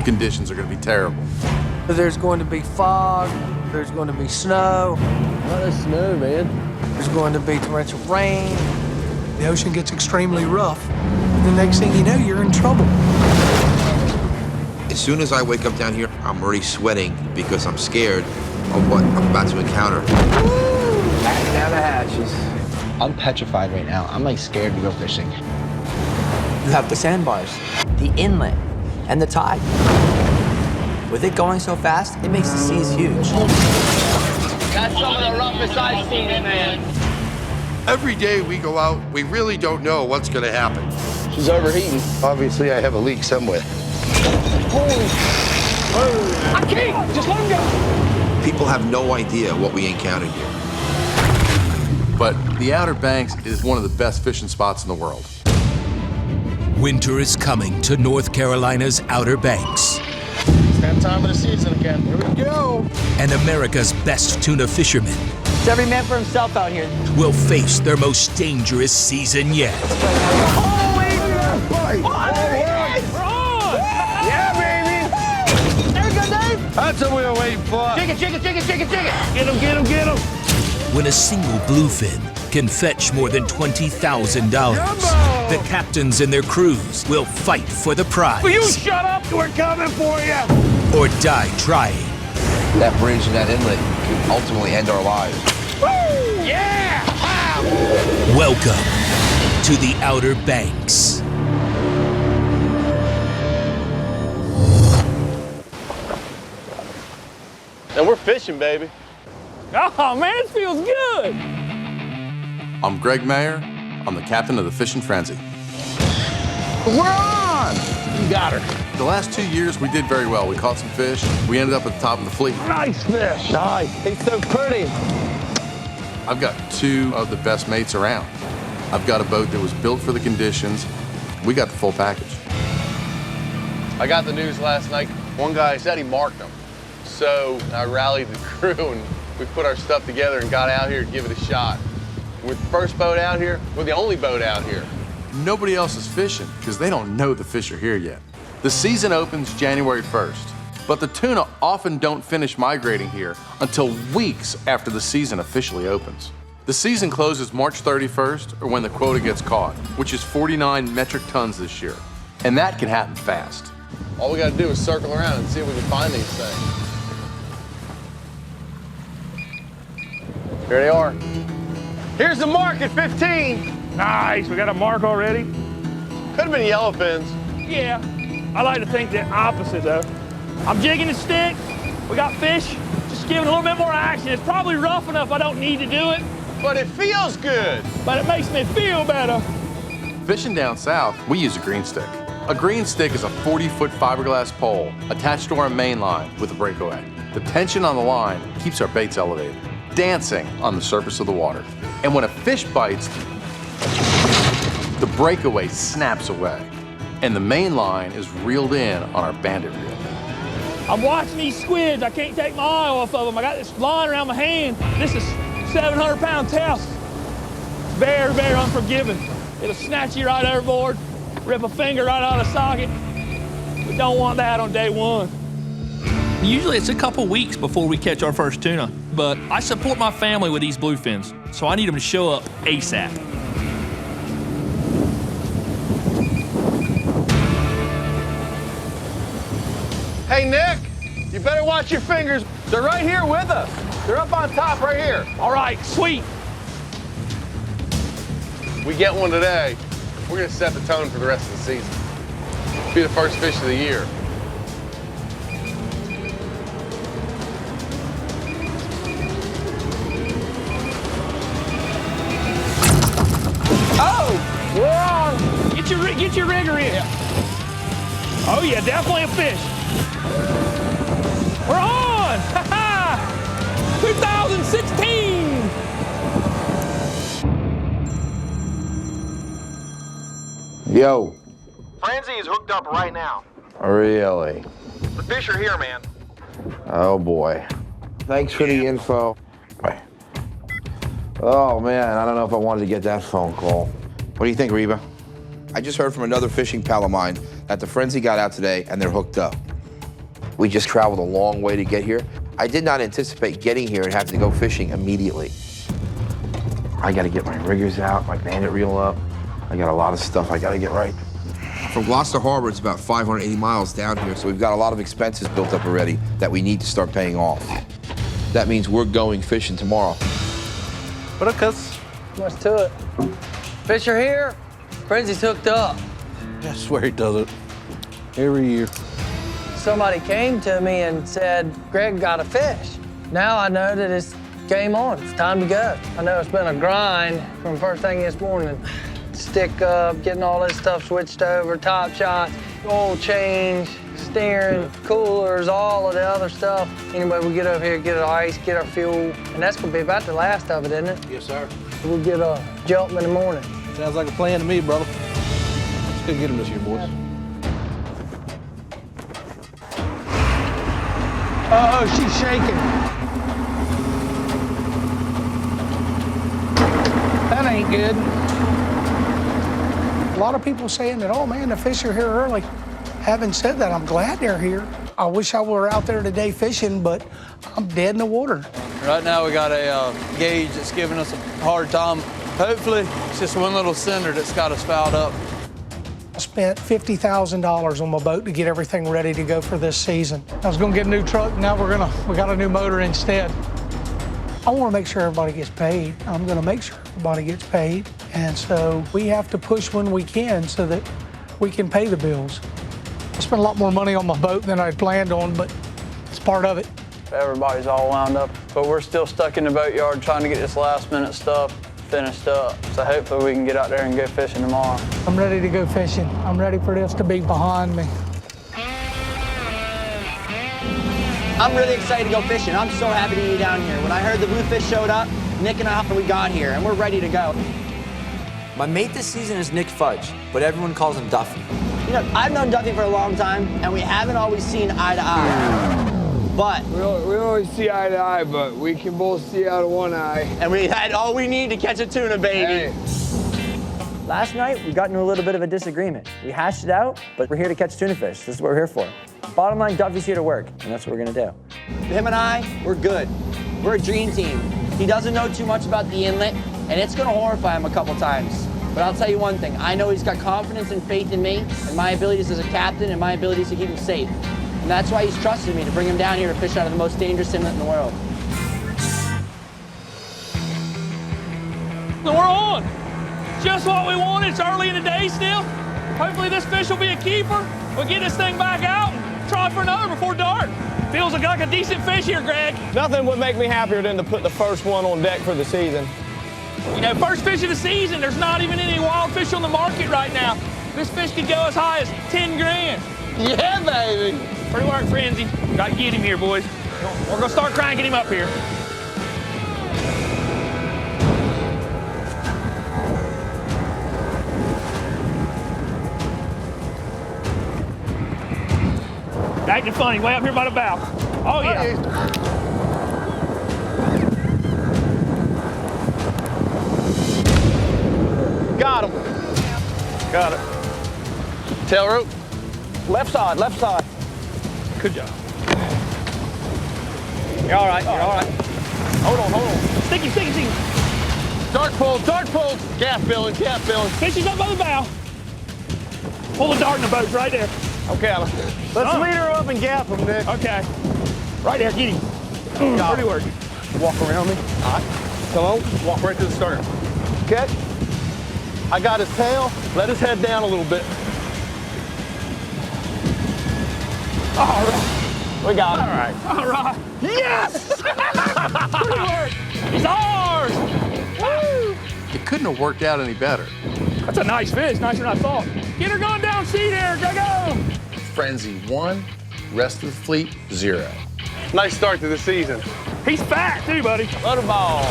the conditions are going to be terrible. There's going to be fog, there's going to be snow. Not the snow, man. There's going to be torrential rain. The ocean gets extremely rough. The next thing you know, you're in trouble. As soon as I wake up down here, I'm already sweating because I'm scared of what I'm about to encounter. Batten down the hatches. I'm petrified right now. I'm like scared to go fishing. You have the sandbars, the inlet, and the tide. With it going so fast, it makes the seas huge. That's some of the roughest I've seen it, man. Every day we go out, we really don't know what's going to happen. She's overheating. Obviously, I have a leak somewhere. Holy. I can't. Just let him go. People have no idea what we encountered here. But the Outer Banks is one of the best fishing spots in the world. Winter is coming to North Carolina's Outer Banks. It's that time of the season again. Here we go. And America's best tuna fishermen It's every man for himself out here. will face their most dangerous season yet. That's what we were waiting for. Chicken. Get him. When a single bluefin can fetch more than $20,000, the captains and their crews will fight for the prize. Will you shut up? We're coming for you. Or die trying. That bridge and that inlet could ultimately end our lives. Woo! Yeah! Wow! Welcome to the Outer Banks. And we're fishing, baby. Oh, man, it feels good. I'm Greg Mayer. I'm the captain of the Fishing Frenzy. We're on! You got her. The last 2 years, we did very well. We caught some fish. We ended up at the top of the fleet. Nice fish. Nice. He's so pretty. I've got two of the best mates around. I've got a boat that was built for the conditions. We got the full package. I got the news last night. One guy said he marked them. So I rallied the crew and we put our stuff together and got out here to give it a shot. We're the first boat out here. We're the only boat out here. Nobody else is fishing because they don't know the fish are here yet. The season opens January 1st, but the tuna often don't finish migrating here until weeks after the season officially opens. The season closes March 31st or when the quota gets caught, which is 49 metric tons this year. And that can happen fast. All we got to do is circle around and see if we can find these things. Here they are. Here's the mark at 15. Nice, we got a mark already? Could have been yellowfins. Yeah, I like to think the opposite, though. I'm jigging the stick. We got fish. Just giving a little bit more action. It's probably rough enough I don't need to do it, But it feels good. but it makes me feel better. Fishing down south, we use a green stick. A green stick is a 40-foot fiberglass pole attached to our main line with a breakaway. The tension on the line keeps our baits elevated, dancing on the surface of the water. And when a fish bites, the breakaway snaps away, and the main line is reeled in on our bandit reel. I'm watching these squids. I can't take my eye off of them. I got this line around my hand. This is 700-pound test. Very, very unforgiving. It'll snatch you right overboard, rip a finger right out of the socket. We don't want that on day one. Usually it's a couple weeks before we catch our first tuna, but I support my family with these bluefins, so I need them to show up ASAP. Hey, Nick, you better watch your fingers. They're right here with us. They're up on top right here. All right, sweet. We get one today, we're gonna set the tone for the rest of the season. Be the first fish of the year. Oh, we're on. Get your rigger in. Oh yeah, definitely a fish. We're on. 2016. Yo. Frenzy is hooked up right now. Really? The fish are here, man. Oh, boy. Thanks for the info. Oh, man, I don't know if I wanted to get that phone call. What do you think, Reba? I just heard from another fishing pal of mine that the Frenzy got out today and they're hooked up. We just traveled a long way to get here. I did not anticipate getting here and having to go fishing immediately. I gotta get my riggers out, my bandit reel up. I got a lot of stuff I gotta get right. From Gloucester Harbor, it's about 580 miles down here, so we've got a lot of expenses built up already that we need to start paying off. That means we're going fishing tomorrow. What up, cuz? What's to it? Fish are here. Frenzy's hooked up. I swear he does it. Every year. Somebody came to me and said, Greg got a fish. Now I know that it's game on. It's time to go. I know it's been a grind from first thing this morning. Stick up, getting all this stuff switched over, top shots, oil change, steering, coolers, all of the other stuff. Anyway, we get over here, get our ice, get our fuel, and that's gonna be about the last of it, isn't it? Yes, sir. We'll get a jump in the morning. Sounds like a plan to me, brother. Let's go get him this year, boys. Oh, she's shaking. That ain't good. A lot of people saying that, oh man, the fish are here early. Having said that, I'm glad they're here. I wish I were out there today fishing, but I'm dead in the water. Right now we got a gauge that's giving us a hard time. Hopefully, it's just one little cinder that's got us fouled up. I spent $50,000 on my boat to get everything ready to go for this season. I was gonna get a new truck, now we got a new motor instead. I wanna make sure everybody gets paid. I'm gonna make sure everybody gets paid. And so we have to push when we can so that we can pay the bills. I spent a lot more money on my boat than I'd planned on, but it's part of it. Everybody's all wound up, but we're still stuck in the boatyard trying to get this last minute stuff finished up. So hopefully we can get out there and go fishing tomorrow. I'm ready to go fishing. I'm ready for this to be behind me. I'm really excited to go fishing. I'm so happy to be down here. When I heard the bluefish showed up, Nick and I, we got here, and we're ready to go. My mate this season is Nick Fudge, but everyone calls him Duffy. You know, I've known Duffy for a long time, and we haven't always seen eye to eye. But we don't always see eye to eye, but we can both see out of one eye. And we had all we need to catch a tuna, baby. Hey. Last night, we got into a little bit of a disagreement. We hashed it out, but we're here to catch tuna fish. This is what we're here for. Bottom line, Duffy's here to work, and that's what we're gonna do. Him and I, we're good. We're a dream team. He doesn't know too much about the inlet, and it's gonna horrify him a couple times. But I'll tell you one thing, I know he's got confidence and faith in me, and my abilities as a captain, and my abilities to keep him safe. And that's why he's trusted me to bring him down here to fish out of the most dangerous inlet in the world. So we're on. Just what we wanted. It's early in the day still. Hopefully this fish will be a keeper. We'll get this thing back out and try for another before dark. Feels like a decent fish here, Greg. Nothing would make me happier than to put the first one on deck for the season. You know, first fish of the season, there's not even any wild fish on the market right now. This fish could go as high as 10 grand. Yeah, baby. Pretty work, Frenzy. Got to get him here, boys. We're going to start cranking him up here. Acting funny, way up here by the bow. Oh, yeah. Got him. Got it. Tail rope. Left side, left side. Good job. You're all right, you're all right. Hold on. Sticky. Dark pull. Gaff billing. Fish is up by the bow. Pull the dart in the boat right there. Okay, let's lead her up and gaff him, Nick. Okay. Right there, get him. Pretty work. Walk around me. All right. Come on. Walk right to the stern. Okay. I got his tail. Let his head down a little bit. All right. We got him. All right. Yes! Pretty work. He's ours. Woo! It couldn't have worked out any better. That's a nice fish, nicer than I thought. Get her going down sheet here, go! Frenzy 1, rest of the fleet 0. Nice start to the season. He's fat too, buddy. Butterball.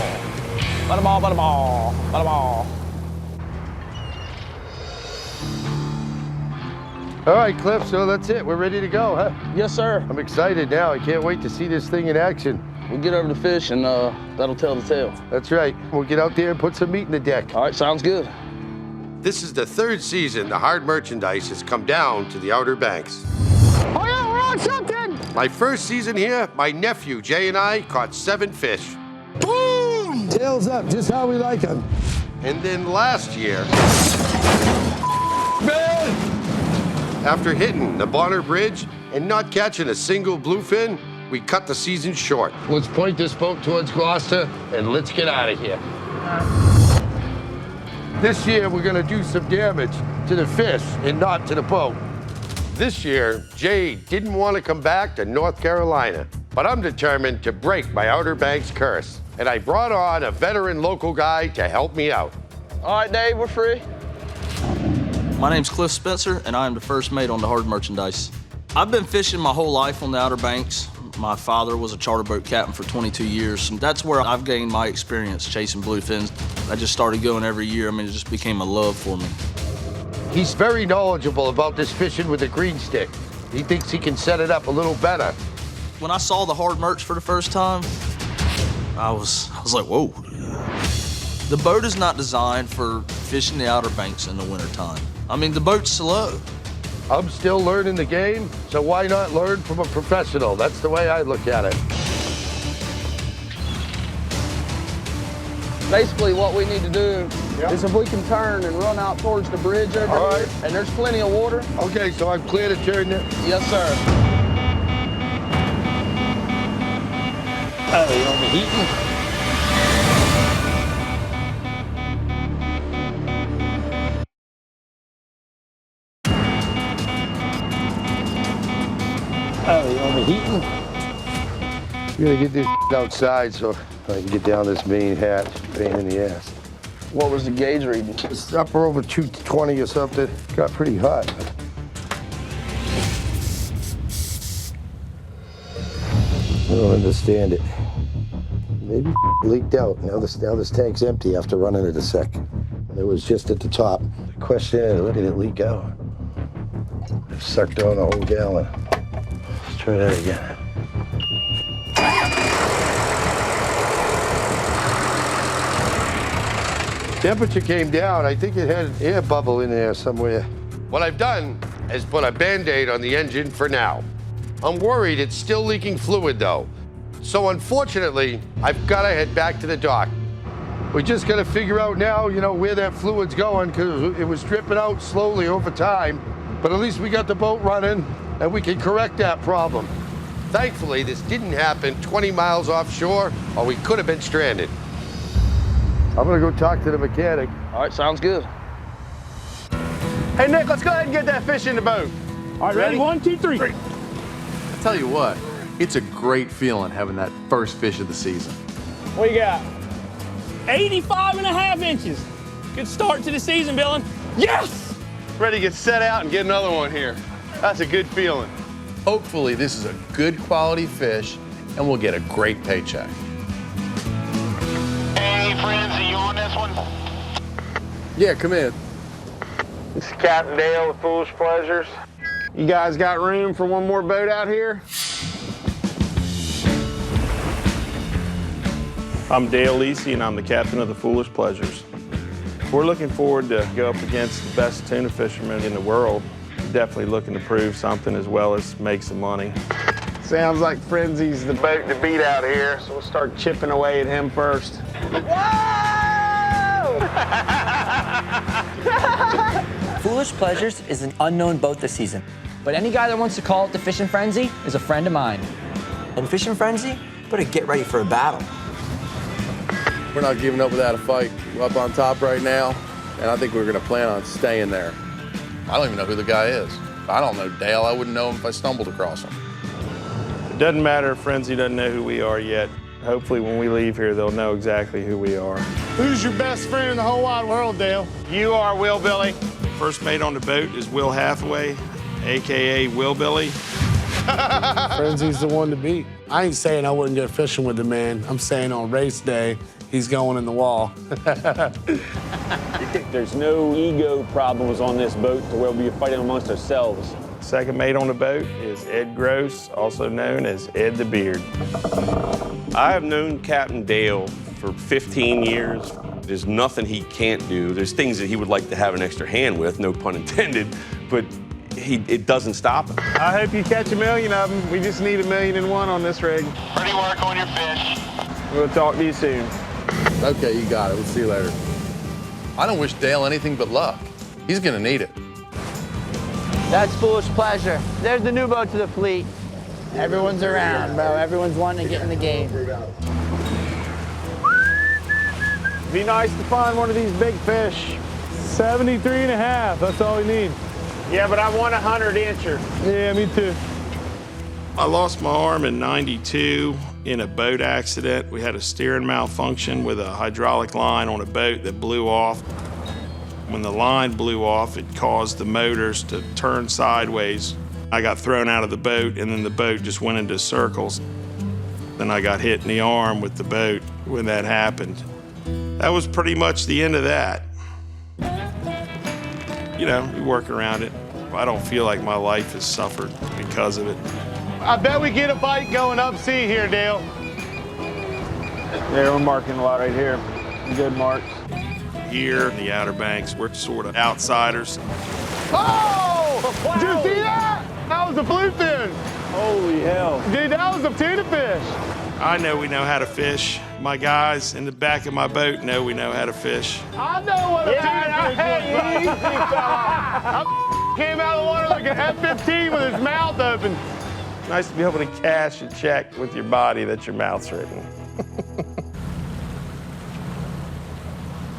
All right, Cliff, so that's it. We're ready to go, huh? Yes, sir. I'm excited now. I can't wait to see this thing in action. We'll get over the fish and that'll tell the tale. That's right. We'll get out there and put some meat in the deck. All right, sounds good. This is the third season the hard merchandise has come down to the Outer Banks. Oh yeah, we're on something! My first season here, my nephew Jay and I caught 7 fish. Boom! Tails up, just how we like them. And then last year, after hitting the Bonner Bridge and not catching a single bluefin, we cut the season short. Let's point this boat towards Gloucester and let's get out of here. This year, we're gonna do some damage to the fish and not to the boat. This year, Jay didn't want to come back to North Carolina, but I'm determined to break my Outer Banks curse. And I brought on a veteran local guy to help me out. All right, Dave, we're free. My name's Cliff Spencer, and I am the first mate on the hard merchandise. I've been fishing my whole life on the Outer Banks. My father was a charter boat captain for 22 years, and that's where I've gained my experience chasing bluefins. I just started going every year. I mean, it just became a love for me. He's very knowledgeable about this fishing with a green stick. He thinks he can set it up a little better. When I saw the hard merch for the first time, I was like, whoa. The boat is not designed for fishing the Outer Banks in the wintertime. I mean, the boat's slow. I'm still learning the game, so why not learn from a professional? That's the way I look at it. Basically, what we need to do is if we can turn and run out towards the bridge over here, and there's plenty of water. Okay, so I'm clear to turn it? Yes, sir. Oh, you don't be heating? Oh, you want me heating? We gotta get this outside so I can get down this main hatch, pain in the ass. What was the gauge reading? It's up over 220 or something. Got pretty hot. I don't understand it. Maybe leaked out. Now this tank's empty after running it a sec. It was just at the top. The question is, look at it leak out. It sucked on the whole gallon. Let's try that again. Temperature came down. I think it had an air bubble in there somewhere. What I've done is put a Band-Aid on the engine for now. I'm worried it's still leaking fluid though. So unfortunately, I've got to head back to the dock. We just got to figure out now, where that fluid's going because it was dripping out slowly over time. But at least we got the boat running and we can correct that problem. Thankfully, this didn't happen 20 miles offshore or we could have been stranded. I'm gonna go talk to the mechanic. All right, sounds good. Hey, Nick, let's go ahead and get that fish in the boat. All right, ready? 1, 2, 3. I tell you what, it's a great feeling having that first fish of the season. What you got? 85.5 inches. Good start to the season, Billin. Yes! Ready to get set out and get another one here. That's a good feeling. Hopefully this is a good quality fish and we'll get a great paycheck. Hey, friends, are you on this one? Yeah, come in. This is Captain Dale with Foolish Pleasures. You guys got room for one more boat out here? I'm Dale Lisi, and I'm the captain of the Foolish Pleasures. We're looking forward to go up against the best tuna fishermen in the world. Definitely looking to prove something as well as make some money. Sounds like Frenzy's the boat to beat out here, so we'll start chipping away at him first. Foolish Pleasures is an unknown boat this season, but any guy that wants to call it the Fishing Frenzy is a friend of mine. And Fishing Frenzy, better get ready for a battle. We're not giving up without a fight. We're up on top right now, and I think we're gonna plan on staying there. I don't even know who the guy is. If I don't know Dale, I wouldn't know him if I stumbled across him. It doesn't matter if Frenzy doesn't know who we are yet. Hopefully when we leave here, they'll know exactly who we are. Who's your best friend in the whole wide world, Dale? You are Will Billy. First mate on the boat is Will Hathaway, AKA Will Billy. Frenzy's the one to beat. I ain't saying I wouldn't go fishing with the man. I'm saying on race day, he's going in the wall. There's no ego problems on this boat to where we'll be fighting amongst ourselves. Second mate on the boat is Ed Gross, also known as Ed the Beard. I have known Captain Dale for 15 years. There's nothing he can't do. There's things that he would like to have an extra hand with, no pun intended, but it doesn't stop him. I hope you catch 1 million of them. We just need 1,000,001 on this rig. Ready work on your fish. We'll talk to you soon. Okay, you got it. We'll see you later. I don't wish Dale anything but luck. He's gonna need it. That's foolish pleasure. There's the new boat to the fleet. Everyone's around, bro. Everyone's wanting to get in the game. Be nice to find one of these big fish. 73.5, that's all we need. Yeah, but I want a 100-incher. Yeah, me too. I lost my arm in '92 in a boat accident. We had a steering malfunction with a hydraulic line on a boat that blew off. When the line blew off, it caused the motors to turn sideways. I got thrown out of the boat, and then the boat just went into circles. Then I got hit in the arm with the boat when that happened. That was pretty much the end of that. You know, you work around it. I don't feel like my life has suffered because of it. I bet we get a bite going up sea here, Dale. Yeah, we're marking a lot right here. Good marks. Here in the Outer Banks, we're sort of outsiders. Oh! Did you see that? That was a bluefin. Holy hell. Dude, that was a tuna fish. I know we know how to fish. My guys in the back of my boat know we know how to fish. I know what a tuna fish looks like. I came out of the water like an F-15 with his mouth open. Nice to be able to cash a check with your body that your mouth's written.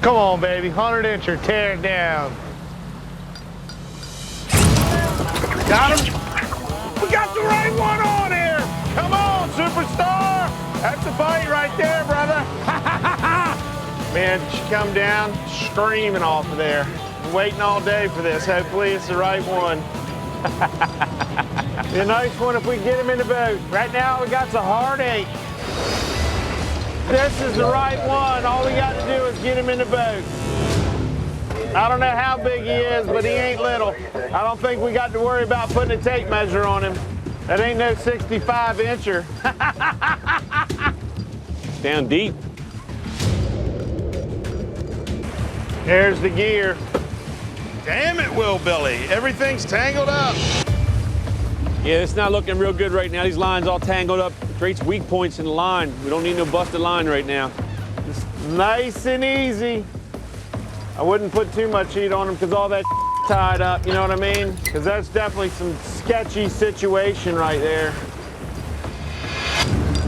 Come on, baby, 100-incher, tear it down. Got him? We got the right one on here. Come on, superstar. That's a bite right there, brother. Man, she come down screaming off of there. Been waiting all day for this. Hopefully it's the right one. Be a nice one if we get him in the boat. Right now we got the heartache. This is the right one. All we got to do is get him in the boat. I don't know how big he is, but he ain't little. I don't think we got to worry about putting a tape measure on him. That ain't no 65-incher. Down deep. There's the gear. Damn it, Will Billy. Everything's tangled up. Yeah, it's not looking real good right now. These lines all tangled up. Creates weak points in the line. We don't need no busted line right now. It's nice and easy. I wouldn't put too much heat on them because all that tied up, you know what I mean? Because that's definitely some sketchy situation right there.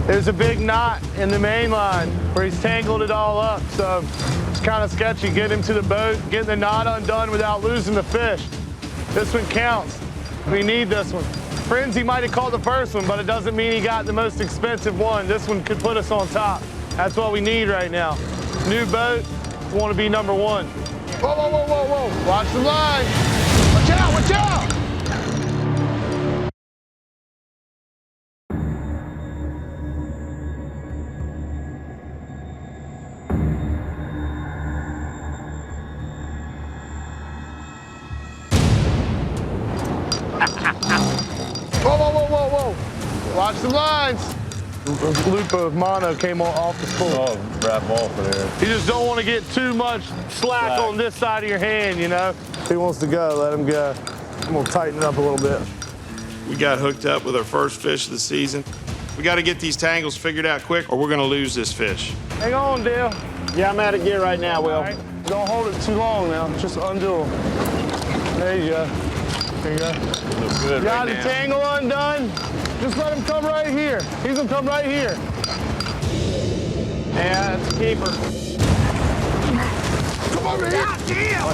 There's a big knot in the main line where he's tangled it all up, so it's kind of sketchy. Get him to the boat, getting the knot undone without losing the fish. This one counts. We need this one. Frenzy might have caught the first one, but it doesn't mean he got the most expensive one. This one could put us on top. That's what we need right now. New boat, we want to be number one. Whoa, whoa, whoa, whoa, whoa. Watch the line. Watch out, watch out. Whoa, whoa, whoa, whoa, whoa. Watch the lines. A loop of mono came off the spool. Oh, wrap off of there. You just don't want to get too much slack on this side of your hand, you know? If he wants to go, let him go. I'm gonna tighten it up a little bit. We got hooked up with our first fish of the season. We got to get these tangles figured out quick or we're gonna lose this fish. Hang on, Dale. Yeah, I'm out of gear right now, Will. Right. Don't hold it too long now. Just undo them. There you go. There you go. Looks good. Got the tangle undone. Just let him come right here. He's gonna come right here. Yeah, that's a keeper. Come over here. God damn!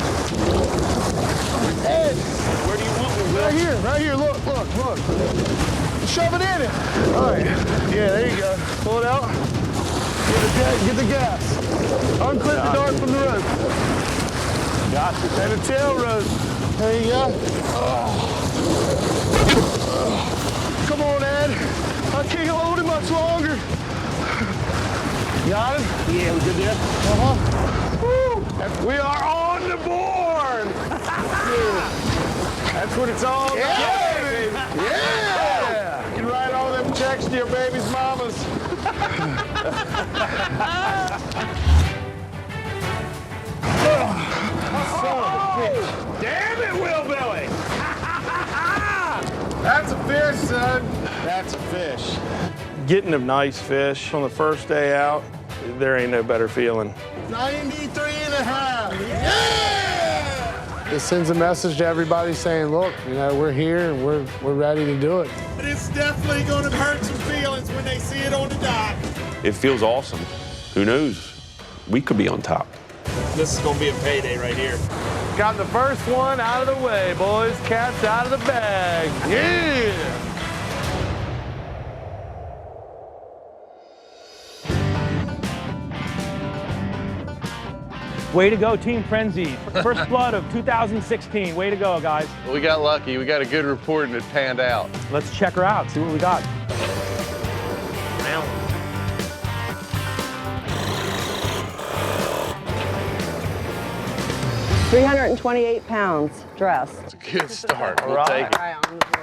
Ed. Where do you want me, Will? Right here. Look. Shove it in it. All right. Yeah, there you go. Pull it out. Get the gas. Unclip the dart from the rope. Got it. And the tail rope. There you go. Come on, Ed. I can't hold it much longer. Got him? Yeah, we good there? Woo! We are on the board! That's what it's all about, baby. Yeah! You can write all them checks to your baby's mamas. Son of a bitch. Damn it, Will Billy! That's a fish, son. That's a fish. Getting a nice fish on the first day out, there ain't no better feeling. 93.5. Yeah! It sends a message to everybody saying, look, you know, we're here and we're ready to do it. But it's definitely going to hurt some feelings when they see it on the dock. It feels awesome. Who knows? We could be on top. This is going to be a payday right here. Got the first one out of the way, boys. Cat's out of the bag. Yeah! Way to go, Team Frenzy. First blood of 2016. Way to go, guys. Well, we got lucky. We got a good report and it panned out. Let's check her out, see what we got. 328 pounds dressed. It's a good start. We'll take it.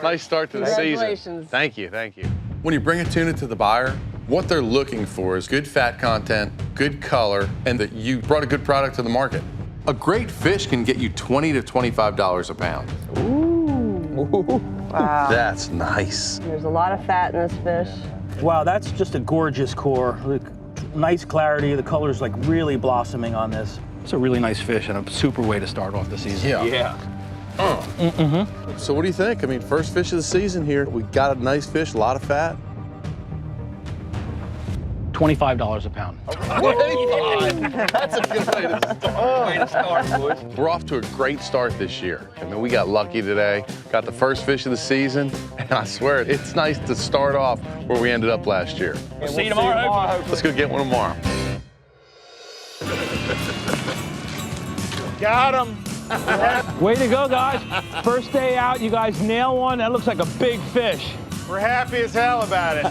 Nice start to the season. Congratulations. Thank you, thank you. When you bring a tuna to the buyer, what they're looking for is good fat content, good color, and that you brought a good product to the market. A great fish can get you $20 to $25 a pound. Ooh. Wow. That's nice. There's a lot of fat in this fish. Wow, that's just a gorgeous core. Look, nice clarity. The color's like really blossoming on this. It's a really nice fish and a super way to start off the season. Yeah. So what do you think? I mean, first fish of the season here. We got a nice fish, a lot of fat. $25 a pound. That's a good way to start. Boys. We're off to a great start this year. I mean, we got lucky today. Got the first fish of the season, and I swear it's nice to start off where we ended up last year. We'll see you tomorrow. Let's go get one tomorrow. Got him. Way to go, guys. First day out, you guys nail one. That looks like a big fish. We're happy as hell about it.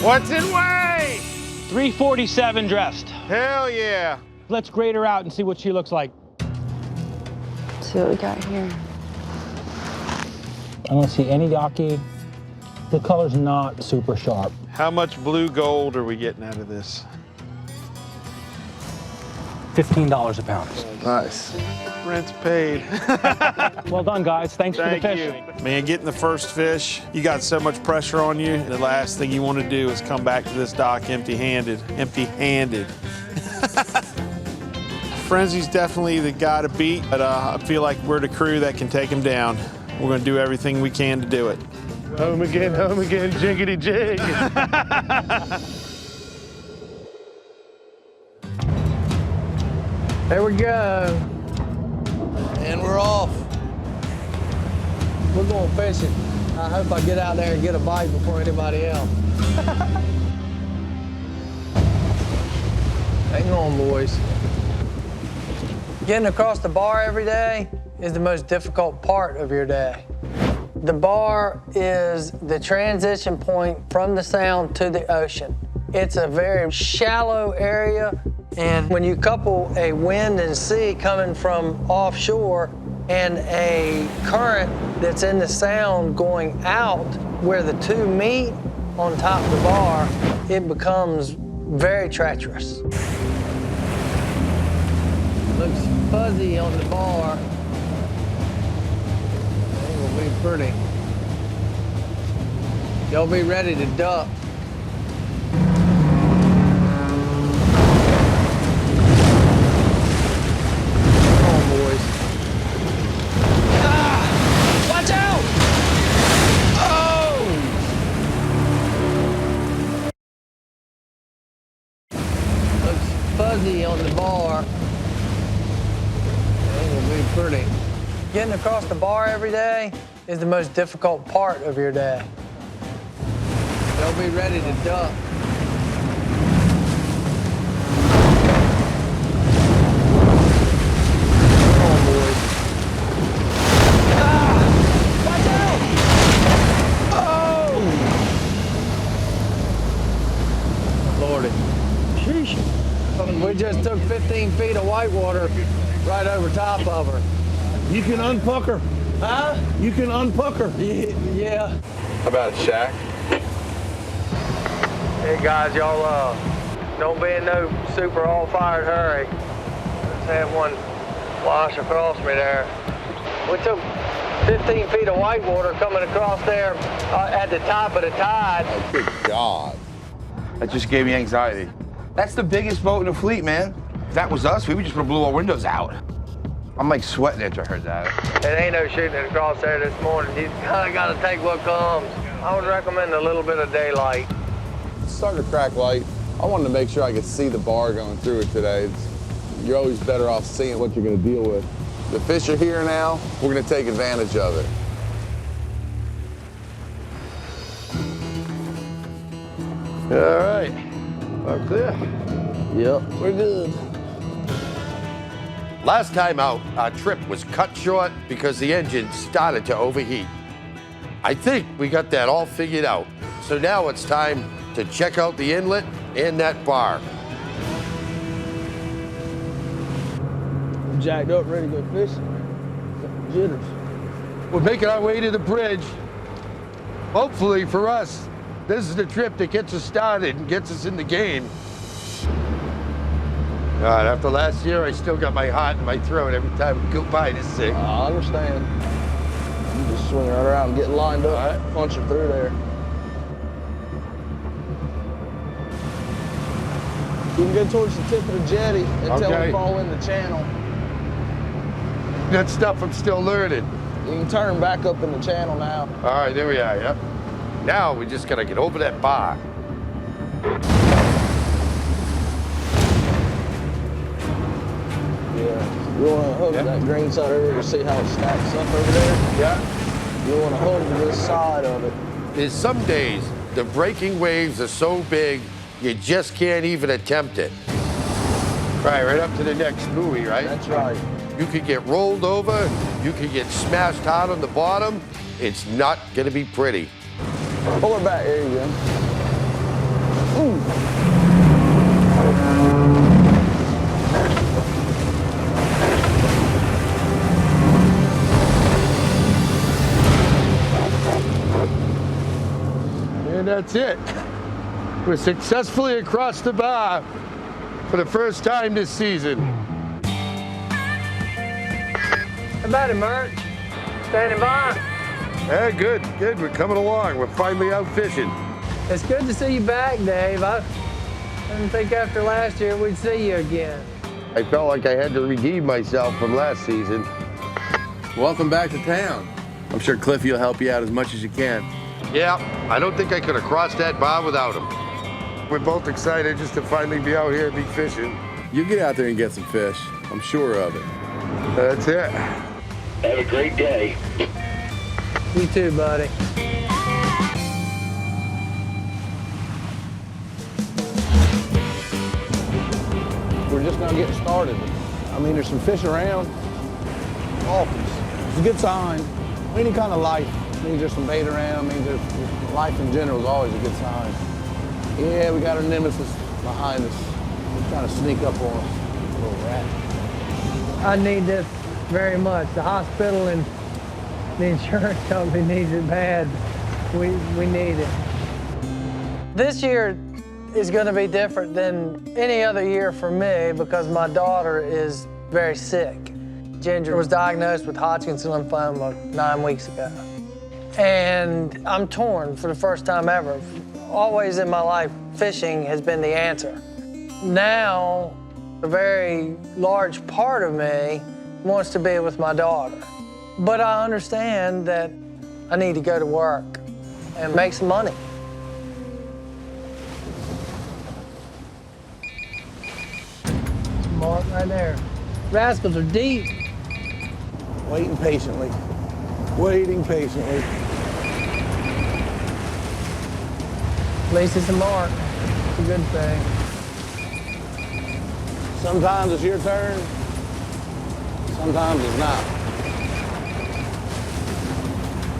What's it weigh? 347 dressed. Hell yeah. Let's grade her out and see what she looks like. See what we got here. I don't see any docky. The color's not super sharp. How much blue gold are we getting out of this? $15 a pound. Nice. Rent's paid. Well done, guys. Thanks for the Thank fish. you. Man, getting the first fish, you got so much pressure on you. The last thing you want to do is come back to this dock empty-handed. Empty-handed. Frenzy's definitely the guy to beat, but I feel like we're the crew that can take him down. We're going to do everything we can to do it. Home again, jiggity jig. There we go. And we're off. We're going fishing. I hope I get out there and get a bite before anybody else. Hang on, boys. Getting across the bar every day is the most difficult part of your day. The bar is the transition point from the sound to the ocean. It's a very shallow area, and when you couple a wind and sea coming from offshore and a current that's in the sound going out where the two meet on top of the bar, it becomes very treacherous. Looks fuzzy on the bar. It will be pretty. Y'all be ready to duck. Come on, boys. Ah! Watch out! Oh! Looks fuzzy on the bar. It will be pretty. Getting across the bar every day is the most difficult part of your day. They'll be ready to duck. Come on, boys. Ah! Watch out! Oh! Lordy. Sheesh. We just took 15 feet of whitewater right over top of her. You can unpuck her. Huh? You can unpuck her. Yeah. How about it, Shaq? Hey guys, y'all don't be in no super all-fired hurry. Let's have one wash across me there. We took 15 feet of whitewater coming across there at the top of the tide. Oh, good God. That just gave me anxiety. That's the biggest boat in the fleet, man. If that was us, we would just would have blew our windows out. I'm like sweating after I heard that. It ain't no shooting it across there this morning. You kind of got to take what comes. I would recommend a little bit of daylight. It's starting to crack light. I wanted to make sure I could see the bar going through it today. You're always better off seeing what you're going to deal with. The fish are here now. We're going to take advantage of it. All right. All clear? Yep, we're good. Last time out, our trip was cut short because the engine started to overheat. I think we got that all figured out. So now it's time to check out the inlet and that bar. Jacked up, ready to go fishing. Jitters. We're making our way to the bridge. Hopefully for us, this is the trip that gets us started and gets us in the game. God, after last year, I still got my heart in my throat every time we go by this thing. I understand. You just swing right around and get lined up, right. Punch it through there. You can go towards the tip of the jetty until we fall in the channel. That stuff I'm still learning. You can turn back up in the channel now. All right, there we are, yep. Now we just gotta get over that bar. Yeah, you wanna hook that green side over to see how it stacks up over there? Yeah. You wanna hook to this side of it. There's some days the breaking waves are so big, you just can't even attempt it. Right up to the next buoy, right? That's right. You could get rolled over, you could get smashed hard on the bottom. It's not gonna be pretty. Pull her back, there you go. And that's it. We're successfully across the bar for the first time this season. How about it, Merch? Standing by? Yeah, good. We're coming along. We're finally out fishing. It's good to see you back, Dave. I didn't think after last year we'd see you again. I felt like I had to redeem myself from last season. Welcome back to town. I'm sure Cliffy will help you out as much as you can. Yeah, I don't think I could have crossed that bar without him. We're both excited just to finally be out here and be fishing. You get out there and get some fish. I'm sure of it. That's it. Have a great day. You too, buddy. We're just now getting started. I mean, there's some fish around. It's a good sign. Any kind of life means there's some bait around. Means there's life in general is always a good sign. Yeah, we got our nemesis behind us. He's trying to sneak up on us. Little rat. I need this very much. The hospital and the insurance company needs it bad. We need it. This year is going to be different than any other year for me because my daughter is very sick. Ginger was diagnosed with Hodgkin's lymphoma 9 weeks ago. And I'm torn for the first time ever. Always in my life, fishing has been the answer. Now, a very large part of me wants to be with my daughter. But I understand that I need to go to work and make some money. Mark right there. Rascals are deep. Waiting patiently. Waiting patiently. At least it's a mark. It's a good thing. Sometimes it's your turn. Sometimes it's not.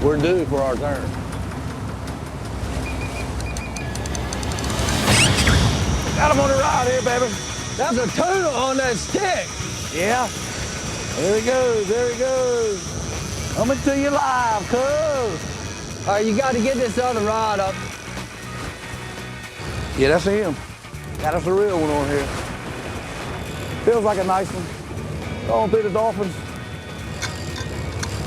We're due for our turn. Got him on the rod here, baby. That's a tuna on that stick. Yeah. There he goes, there he goes. Coming to you live, cuz. All right, you got to get this other rod up. Yeah, that's him. Got us a real one on here. Feels like a nice one. Oh, bit of dolphins.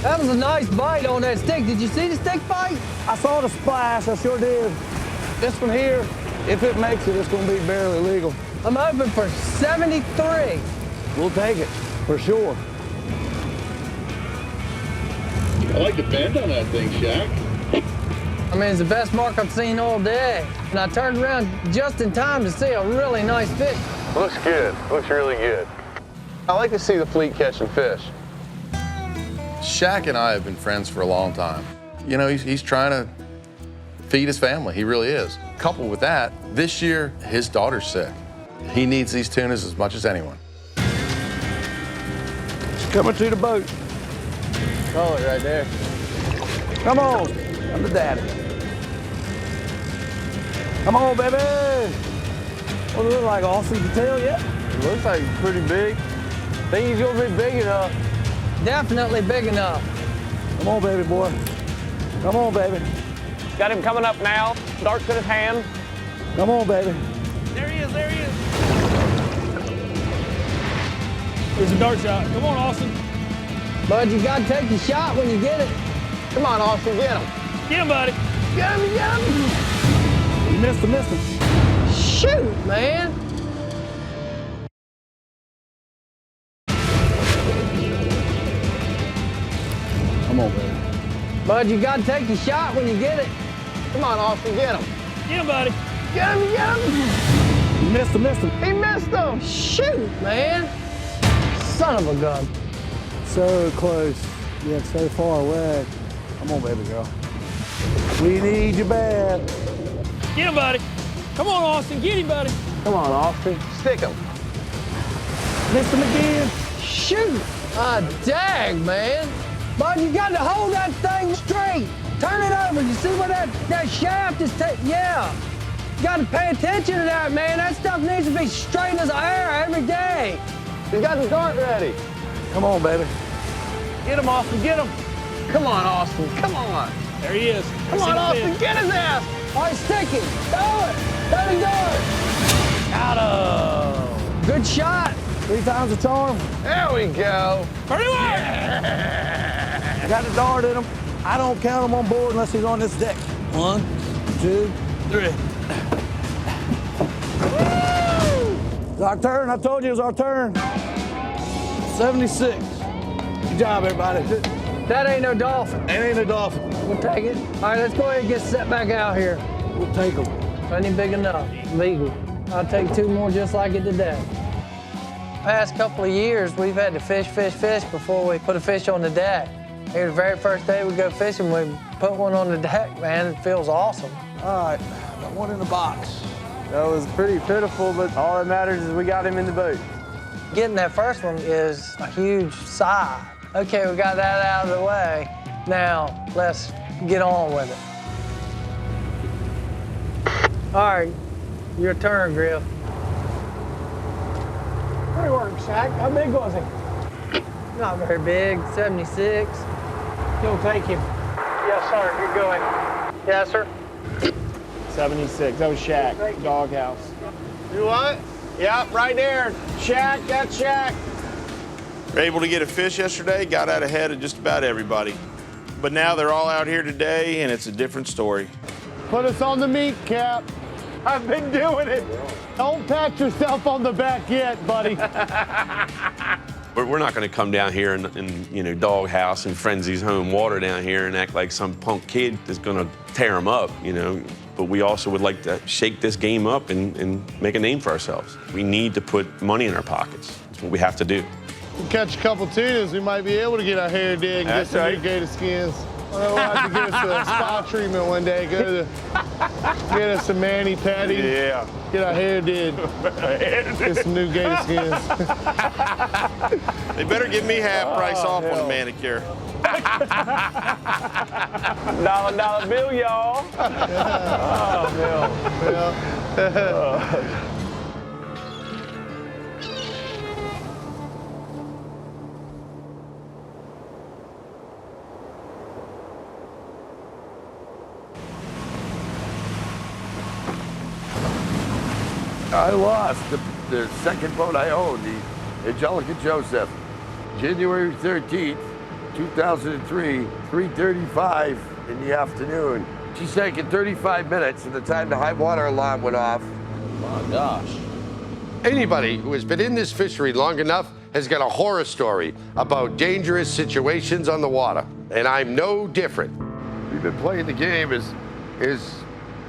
That was a nice bite on that stick. Did you see the stick bite? I saw the splash, I sure did. This one here, if it makes it, it's gonna be barely legal. I'm hoping for 73. We'll take it, for sure. I like the bend on that thing, Shaq. I mean, it's the best mark I've seen all day. And I turned around just in time to see a really nice fish. Looks good. Looks really good. I like to see the fleet catching fish. Shaq and I have been friends for a long time. You know, he's trying to feed his family. He really is. Coupled with that, this year, his daughter's sick. He needs these tunas as much as anyone. It's coming to the boat. Oh, right there. Come on, I'm the daddy. Come on, baby. What does it look like, Austin? You can tell yet? It looks like it's pretty big. Think he's gonna be big enough. Definitely big enough. Come on, baby boy. Come on, baby. Got him coming up now. Darts in his hand. Come on, baby. There he is, there he is. There's a dart shot. Come on, Austin. Bud, you gotta take the shot when you get it. Come on, Austin, get him. Get him, buddy. Get him, get him. You missed him. Shoot, man. Come on, baby. Bud, you gotta take the shot when you get it. Come on, Austin, get him. Get him, buddy. Get him, get him. You missed him. He missed him. Shoot, man. Son of a gun. So close, yet so far away. Come on, baby girl. We need you bad. Get him, buddy. Come on, Austin. Get him, buddy. Come on, Austin. Stick him. Missed him again. Shoot. Dang, man. Bud, you got to hold that thing straight. Turn it over. You see where that shaft is yeah. You got to pay attention to that, man. That stuff needs to be straight as air every day. He's got the dart ready. Come on, baby. Get him, Austin. Get him. Come on, Austin. Come on. There he is. Come on, Austin. Get his ass. All right, stick it. Throw it. Let him go. Got him. Good shot. 3 times the charm. There we go. Pretty well. Got the dart in him. I don't count him on board unless he's on this deck. 1, 2, 3. It's our turn. I told you it was our turn. 76. Good job, everybody. That ain't no dolphin. That ain't a dolphin. We'll take it. All right, let's go ahead and get set back out here. We'll take them. Plenty big enough. Legal. I'll take 2 more just like it today. Past couple of years, we've had to fish before we put a fish on the deck. Here, the very first day we go fishing, we put one on the deck, man. It feels awesome. All right, got one in the box. That was pretty pitiful, but all that matters is we got him in the boat. Getting that first one is a huge sigh. Okay, we got that out of the way. Now, let's get on with it. All right, your turn, Griff. Good work, Shaq. How big was he? Not very big, 76. You'll take him. Yes, sir, you're going. Yes, sir. 76, that was Shaq, Doghouse. You what? Yeah, right there. Shaq, that's Shaq. We're able to get a fish yesterday, got out ahead of just about everybody. But now they're all out here today, and it's a different story. Put us on the meat, Cap. I've been doing it. Don't pat yourself on the back yet, buddy. We're not going to come down here and Doghouse and Frenzy's home water down here and act like some punk kid is going to tear them up, But we also would like to shake this game up and make a name for ourselves. We need to put money in our pockets. That's what we have to do. We'll catch a couple tunas, we might be able to get our hair did and get some new gator skins. We'll have to get us a spa treatment one day. Get us some mani-pedi. Yeah. Get our hair did. Get some new gator skins. They better give me half price off on the manicure. $1 bill, y'all. I lost the second boat I owned, the Angelica Joseph. January 13th, 2003, 3:35 in the afternoon. She sank in 35 minutes from the time the high water alarm went off. My gosh. Anybody who has been in this fishery long enough has got a horror story about dangerous situations on the water, and I'm no different. We've been playing the game as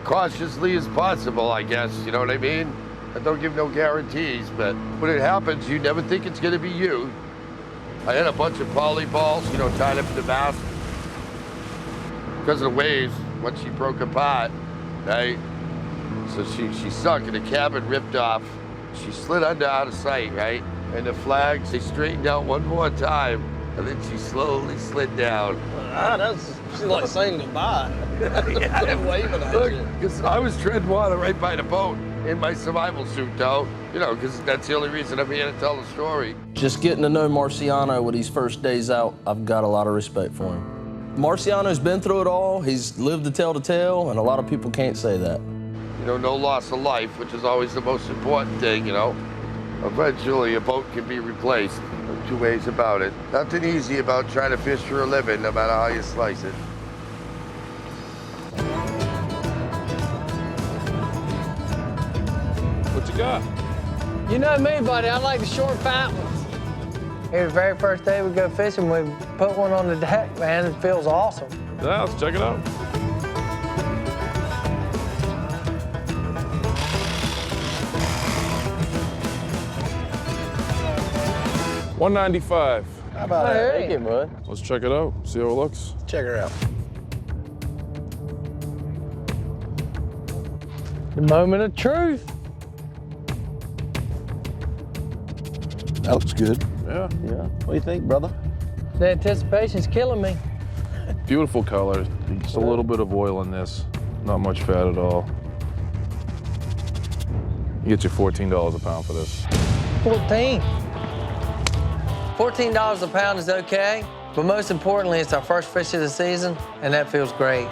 cautiously as possible, I guess, you know what I mean? I don't give no guarantees, but when it happens, you never think it's gonna be you. I had a bunch of poly balls, you know, tied up in the mast. Because of the waves, once she broke apart, right? So she sunk and the cabin ripped off. She slid under out of sight, right? And the flags, they straightened out one more time, and then she slowly slid down. She's like saying goodbye. Yeah, waving at Look, you. because I was treading water right by the boat in my survival suit, though. You know, because that's the only reason I'm here to tell the story. Just getting to know Marciano with his first days out, I've got a lot of respect for him. Marciano's been through it all. He's lived to tell the tale, and a lot of people can't say that. You know, no loss of life, which is always the most important thing, you know. Eventually, a boat can be replaced. No two ways about it. Nothing easy about trying to fish for a living, no matter how you slice it. What you got? You know me, buddy. I like the short, fat ones. Here, the very first day we go fishing, we put one on the deck, man. It feels awesome. Yeah, let's check it out. $195. How about that? Hey. Thank you, bud. Let's check it out, see how it looks. Check her out. The moment of truth. That looks good. Yeah. Yeah. What do you think, brother? The anticipation's killing me. Beautiful color. Just a little bit of oil in this. Not much fat at all. You get you $14 a pound for this. 14. $14 a pound is okay, but most importantly, it's our first fish of the season, and that feels great.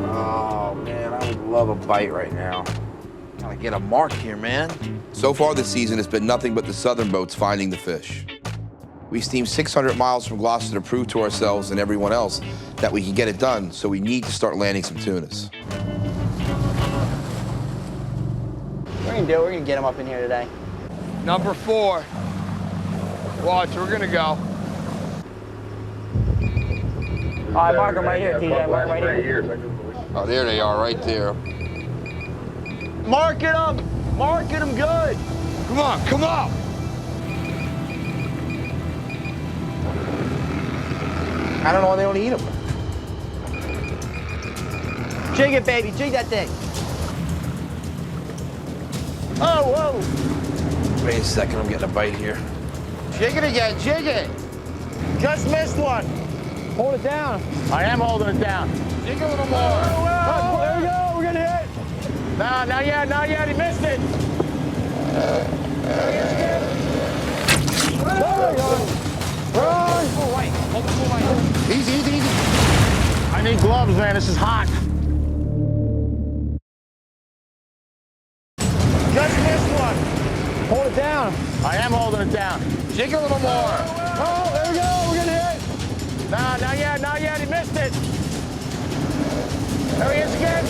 Oh, man, I would love a bite right now. Gotta get a mark here, man. So far this season, it's been nothing but the southern boats finding the fish. We steamed 600 miles from Gloucester to prove to ourselves and everyone else that we can get it done, so we need to start landing some tunas. We're gonna do it. We're gonna get them up in here today. Number 4. Watch, we're gonna go. All right, mark them right here, TJ. Mark 'em right here. Oh, there they are, right there. Marking them. Marking them good. Come on, come on. I don't know why they don't eat them. Jig it, baby. Jig that thing. Oh, whoa. Wait a second, I'm getting a bite here. Jig it again. Jig it. Just missed one. Hold it down. I am holding it down. Dig a little more. Oh, there we go. We're gonna hit. Nah, not yet. Not yet. He missed it. Easy, easy, easy. I need gloves, man. This is hot. Just missed one. Hold it down. I am holding it down. Jig a little more. Oh, there we go. We're gonna hit. Nah, not yet. Not yet. He missed it. There he is again.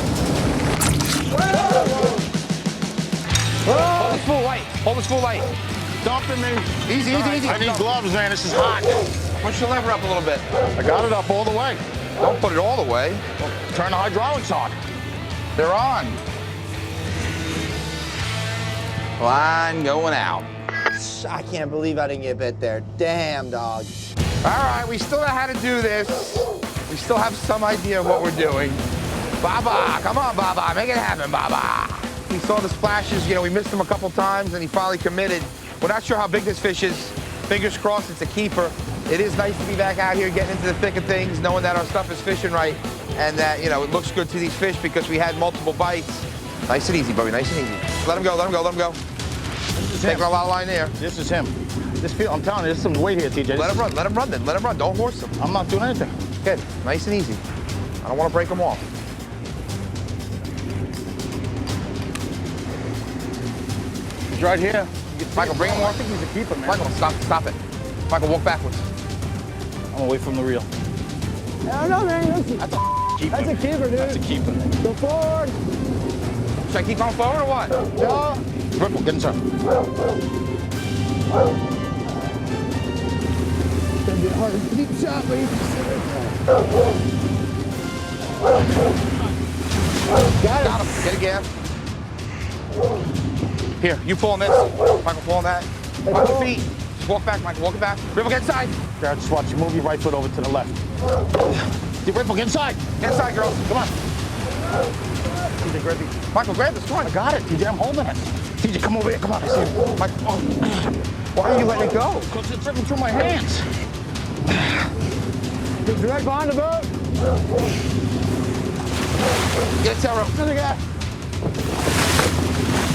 Hold this full weight. Hold this full weight. Dumping me. Easy, easy, easy. I need gloves, man. This is hot. Push the lever up a little bit. I got it up all the way. Don't put it all the way. Turn the hydraulics on. They're on. Line going out. I can't believe I didn't get bit there. Damn, dog. All right, we still know how to do this. We still have some idea of what we're doing. Baba, come on, Baba, make it happen, Baba. We saw the splashes, you know, we missed him a couple times and he finally committed. We're not sure how big this fish is. Fingers crossed it's a keeper. It is nice to be back out here getting into the thick of things, knowing that our stuff is fishing right and that, you know, it looks good to these fish because we had multiple bites. Nice and easy, Bubby, nice and easy. Let him go, let him go, let him go. Taking a lot of line there. This is him. I'm telling you, there's some weight here, TJ. Let him run then, let him run. Don't horse him. I'm not doing anything. Good, nice and easy. I don't want to break them off. He's right here. Michael, bring him off. I think he's a keeper, man. Michael, stop it. Michael, walk backwards. I'm away from the reel. No, man. That's a keeper. That's a keeper, dude. That's a keeper. Go forward. Should I keep going forward or what? Yeah. Ripple, get inside. It's gonna be a hard deep shot, but you can sit right there. Got him. Get a gas. Here, you pull on this. Michael, pull on that. Watch your feet. Just walk back, Michael. Walk it back. Ripple, get inside. Jared, just watch you move your right foot over to the left. Ripple, get inside. Get inside, girls. Come on. TJ, grab it. Michael, grab this. Come on. I got it, TJ. I'm holding it. TJ, come over here. Come on. I see it. Michael, oh. Why are you letting it go? Because it's ripping through my hands. Get direct behind the boat. Get it, Sarah. Another guy.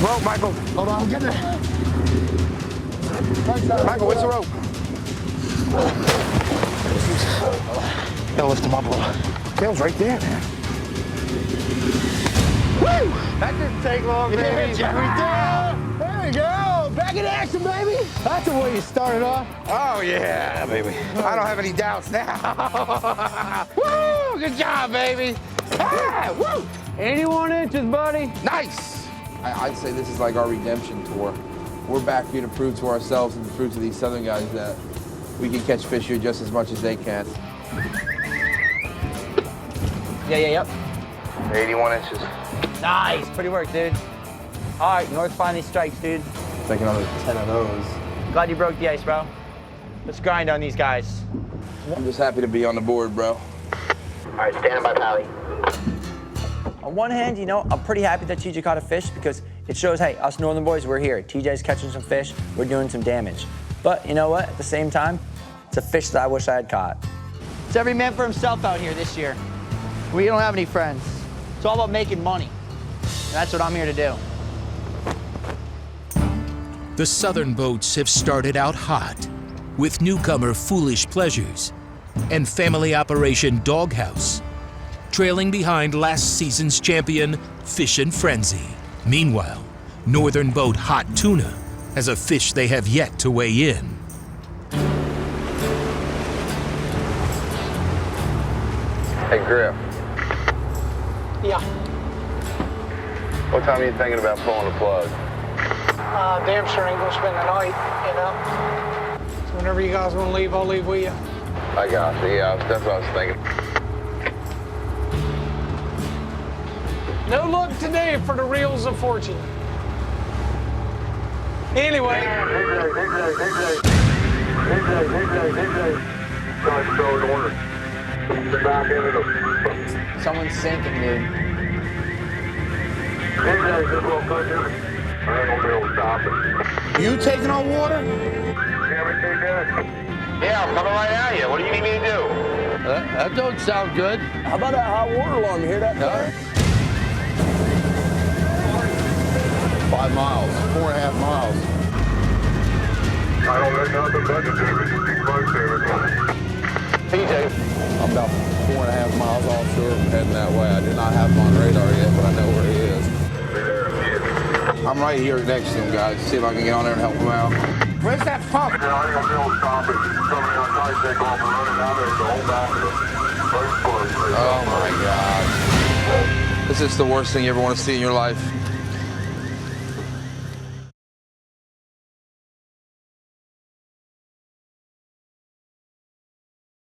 Rope, Michael. Hold on, I'm getting it. Michael, where's the rope? Gotta lift him up a little. Tail's right there, man. Woo! That didn't take long, baby. There we go. Back in action, baby. That's the way you started off. Oh, yeah, baby. I don't have any doubts now. Woo! Good job, baby. Ah, woo! 81 inches, buddy. Nice. I'd say this is like our redemption tour. We're back here to prove to ourselves and to prove to these southern guys that we can catch fish here just as much as they can. Yep. 81 inches. Nice, pretty work, dude. All right, North finally strikes, dude. Take another 10 of those. Glad you broke the ice, bro. Let's grind on these guys. I'm just happy to be on the board, bro. All right, stand by, Pally. On one hand, you know, I'm pretty happy that TJ caught a fish because it shows, hey, us northern boys, we're here. TJ's catching some fish, we're doing some damage. But you know what? At the same time, it's a fish that I wish I had caught. It's every man for himself out here this year. We don't have any friends. It's all about making money. And that's what I'm here to do. The southern boats have started out hot with newcomer Foolish Pleasures and family operation Doghouse, trailing behind last season's champion Fishin' Frenzy. Meanwhile, northern boat Hot Tuna has a fish they have yet to weigh in. Hey, Griff, Yeah. what time are you thinking about pulling the plug? Damn sure ain't gonna spend the night, you know. So whenever you guys wanna leave, I'll leave with you. I got you. Yeah, that's what I was thinking. No luck today for the reels of fortune. Anyway. Someone's sinking, dude. You taking on water? Yeah, I'm coming right at you. What do you need me to do? That don't sound good. How about that hot water alarm? You hear that? No. 5 miles, 4.5 miles. I don't know nothing but the difference. Too close there. TJ. I'm about 4.5 miles offshore heading that way. I do not have him on radar yet, but I know where he is. I'm right here next to him, guys. See if I can get on there and help him out. Where's that pump? Yeah, I ain't gonna be able to stop it. It's coming on tight, take off and running out there the whole back of the first place. Oh my God. This is the worst thing you ever want to see in your life.